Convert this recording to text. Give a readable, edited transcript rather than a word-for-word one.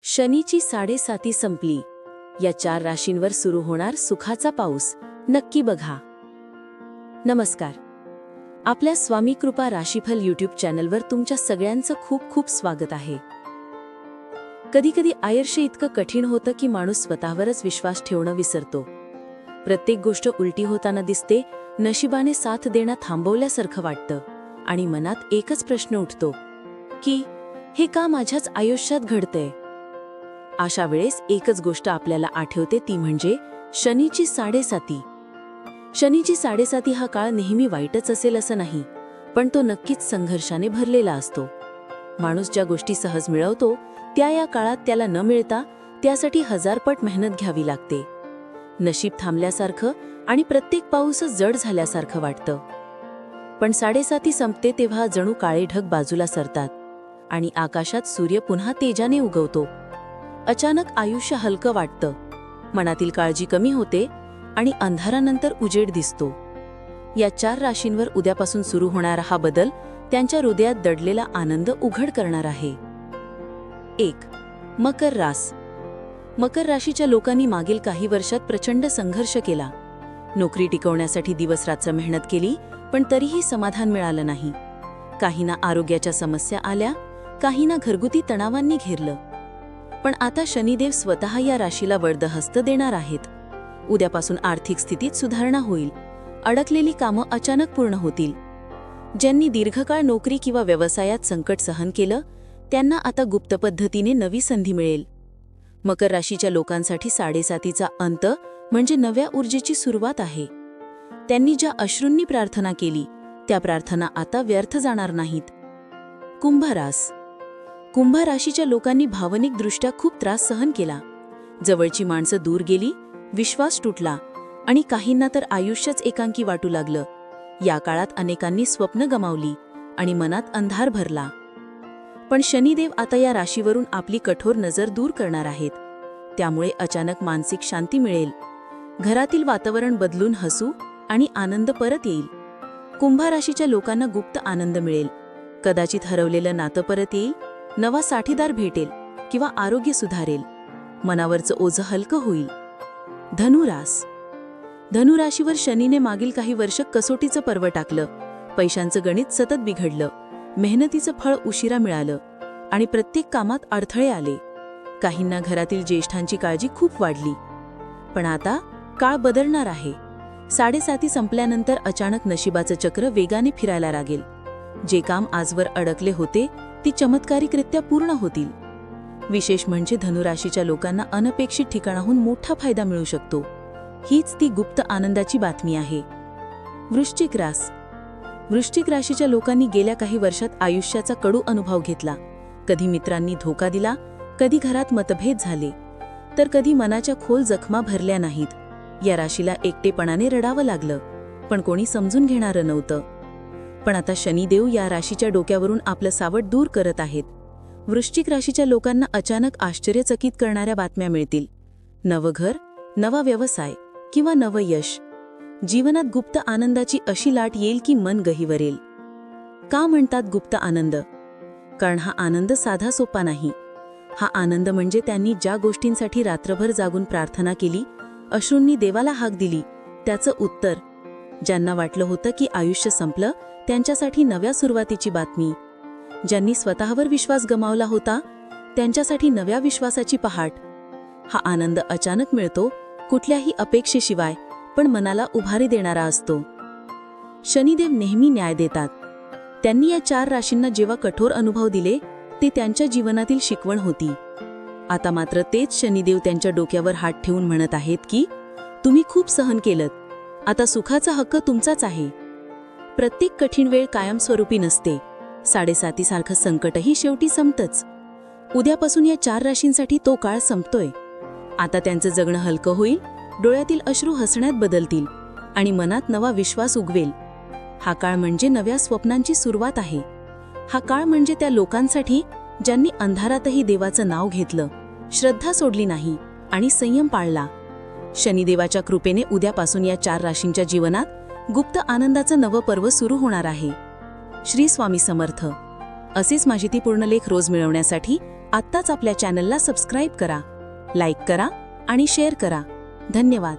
शनीची 7.5 संपली. या 4 राशींवर सुरू होणार सुखाचा पाऊस. नक्की बघा. नमस्कार. आपल्या स्वामी कृपा राशीफल यूट्यूब चॅनलवर तुमच्या सगळ्यांचं खूप खूप स्वागत आहे. कधी आयुष्य इतकं कठीण होतं की माणूस स्वतःवरच विश्वास ठेवणं विसरतो. प्रत्येक गोष्ट उलटी होताना दिसते, नशिबाने साथ देणं थांबवल्यासारखं वाटतं आणि मनात एकच प्रश्न उठतो की हे का माझ्याच आयुष्यात घडतंय. अशा वेळेस एकच गोष्ट आपल्याला आठवते, ती म्हणजे शनीची 7.5. शनीची 7.5 हा काळ नेहमी वाईटच असेल असं नाही, पण तो नक्कीच संघर्षाने भरलेला असतो. माणूस ज्या गोष्टी सहज मिळवतो त्या या काळात त्याला न मिळता त्यासाठी हजारपट मेहनत घ्यावी लागते. नशीब थांबल्यासारखं आणि प्रत्येक पाऊसच जड झाल्यासारखं वाटतं. पण 7.5 संपते तेव्हा जणू काळे ढग बाजूला सरतात आणि आकाशात सूर्य पुन्हा तेजाने उगवतो. अचानक आयुष्य हलकं वाटतं, मनातील काळजी कमी होते आणि अंधारानंतर उजेड दिसतो. या 4 राशींवर उद्यापासून सुरू होणारा हा बदल त्यांच्या हृदयात दडलेला आनंद उघड करणार आहे. 1. मकर रास. मकर राशीच्या लोकांनी मागील काही वर्षात प्रचंड संघर्ष केला. नोकरी टिकवण्यासाठी दिवसरात्र मेहनत केली, पण तरीही समाधान मिळालं नाही. काहींना आरोग्याच्या समस्या आल्या, काहींना घरगुती तणावांनी घेरलं. पण आता शनिदेव स्वतः या राशीला वरदहस्त देणार आहेत. उद्यापासून आर्थिक स्थितीत सुधारणा होईल. अडकलेली कामं अचानक पूर्ण होतील. ज्यांनी दीर्घकाळ नोकरी किंवा व्यवसायात संकट सहन केलं, त्यांना आता गुप्त पद्धतीने नवी संधी मिळेल. मकर राशीच्या लोकांसाठी 7.5चा अंत म्हणजे नव्या ऊर्जेची सुरुवात आहे. त्यांनी ज्या अश्रूंनी प्रार्थना केली त्या प्रार्थना आता व्यर्थ जाणार नाहीत. कुंभ रास. कुंभ राशीच्या लोकांनी भावनिकदृष्ट्या खूप त्रास सहन केला. जवळची माणसं दूर गेली, विश्वास तुटला आणि काहींना तर आयुष्यच एकांकी वाटू लागलं. या काळात अनेकांनी स्वप्न गमावली आणि मनात अंधार भरला. पण शनिदेव आता या राशीवरून आपली कठोर नजर दूर करणार आहेत. त्यामुळे अचानक मानसिक शांती मिळेल. घरातील वातावरण बदलून हसू आणि आनंद परत येईल. कुंभ राशीच्या लोकांना गुप्त आनंद मिळेल. कदाचित हरवलेलं नातं परत येईल, नवा साथीदार भेटेल किंवा आरोग्य सुधारेल. मनावरचं ओझं हलकं होईल. धनुरास. धनुराशीवर शनीने मागील काही वर्ष कसोटीचं पर्व टाकलं. पैशांचं गणित सतत बिघडलं, मेहनतीचं फळ उशिरा मिळालं आणि प्रत्येक कामात अडथळे आले. काहींना घरातील ज्येष्ठांची काळजी खूप वाढली. पण आता काळ बदलणार आहे. 7.5 संपल्यानंतर अचानक नशिबाचं चक्र वेगाने फिरायला लागेल. जे काम आजवर अडकले होते ती चमत्कारिकरित्या पूर्ण होतील. विशेष म्हणजे धनुराशीच्या लोकांना अनपेक्षित ठिकाणाहून मोठा फायदा मिळू शकतो. हीच ती गुप्त आनंदाची बातमी आहे. वृश्चिक रास. वृश्चिक राशीच्या लोकांनी गेल्या काही वर्षात आयुष्याचा कडू अनुभव घेतला. कधी मित्रांनी धोका दिला, कधी घरात मतभेद झाले, तर कधी मनाच्या खोल जखमा भरल्या नाहीत. या राशीला एकटेपणाने रडावं लागलं, पण कोणी समजून घेणारं नव्हतं. पण आता शनिदेव या राशीच्या डोक्यावरून आपलं सावट दूर करत आहेत. वृश्चिक राशीच्या लोकांना अचानक आश्चर्यचकित करणाऱ्या बातम्या मिळतील. नवं घर, नवा व्यवसाय किंवा नवं यश. जीवनात गुप्त आनंदाची अशी लाट येईल की मन गहिवरेल. का म्हणतात गुप्त आनंद? कारण हा आनंद साधा सोपा नाही. हा आनंद म्हणजे त्यांनी ज्या गोष्टींसाठी रात्रभर जागून प्रार्थना केली, अश्रूंनी देवाला हाक दिली, त्याचं उत्तर. ज्यांना वाटलं होतं की आयुष्य संपलं, त्यांच्यासाठी नव्या सुरुवातीची बातमी. ज्यांनी स्वतःवर विश्वास गमावला होता, त्यांच्यासाठी नव्या विश्वासाची पहाट. हा आनंद अचानक मिळतो, कुठल्याही अपेक्षेशिवाय, पण मनाला उभारी देणारा असतो. शनिदेव नेहमी न्याय देतात. त्यांनी या 4 राशींना जेव्हा कठोर अनुभव दिले, ते त्यांच्या जीवनातील शिकवण होती. आता मात्र तेच शनिदेव त्यांच्या डोक्यावर हात ठेवून म्हणत आहेत की तुम्ही खूप सहन केलंत, आता सुखाचा हक्क तुमचाच आहे. प्रत्येक कठीण वेळ कायमस्वरूपी नसते. 7.5 सारखं संकटही शेवटी संपतंच. उद्यापासून या 4 राशींसाठी तो काळ संपतोय. आता त्यांचं जगणं हलकं होईल, डोळ्यातील अश्रू हसण्यात बदलतील आणि मनात नवा विश्वास उगवेल. हा काळ म्हणजे नव्या स्वप्नांची सुरुवात आहे. हा काळ म्हणजे त्या लोकांसाठी ज्यांनी अंधारातही देवाचं नाव घेतलं, श्रद्धा सोडली नाही आणि संयम पाळला. शनिदेवाच्या कृपेने उद्यापासून या 4 राशींच्या जीवनात गुप्त आनंदाचं नवं पर्व सुरू होणार आहे. श्री स्वामी समर्थ. असेच माहितीपूर्ण लेख रोज मिळवण्यासाठी आत्ताच आपल्या चॅनलला सबस्क्राईब करा, लाईक करा आणि शेअर करा. धन्यवाद.